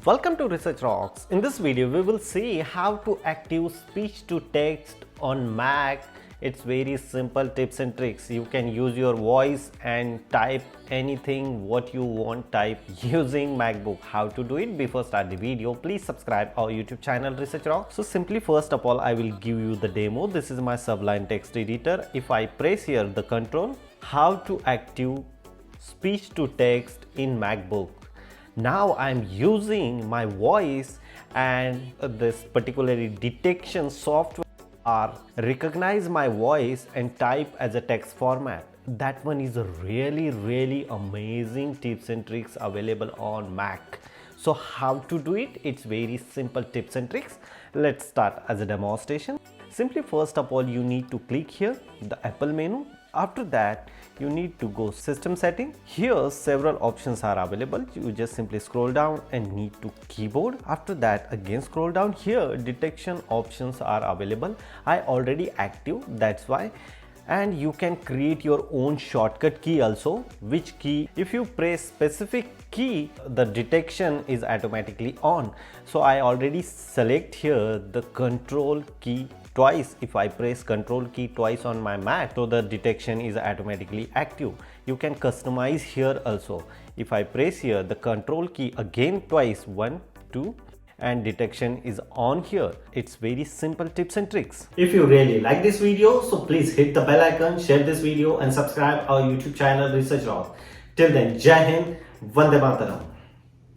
Welcome to Research Rocks. In this video we will see how to active speech to text on Mac. It's very simple tips and tricks. You can use your voice and type anything what you want type using MacBook. How to do it? Before start the video, please subscribe our YouTube channel Research Rocks. So simply first of all I will give you the demo. This is my Sublime text editor. If I press here the control, how to active speech to text in MacBook. Now I'm using my voice and this particularly detection software recognize my voice and type as a text format. That one is a really amazing tips and tricks available on Mac. So how to do it? It's very simple tips and tricks. Let's start as a demonstration. Simply first of all you need to click here the Apple menu. After that you need to go system setting. Here several options are available. You just simply scroll down and need to keyboard. After that again scroll down. Here detection options are available. I already active, that's why. And you can create your own shortcut key also. Which key, if you press specific key, the detection is automatically on. So I already select here the control key twice. If I press control key twice on my Mac, so the detection is automatically active. You can customize here also. If I press here the control key again twice, 1, 2, and detection is on here. It's very simple tips and tricks. If you really like this video, so please hit the bell icon, share this video and subscribe our YouTube channel Research Rock. Till then, Jai Hind, Vande Mataram.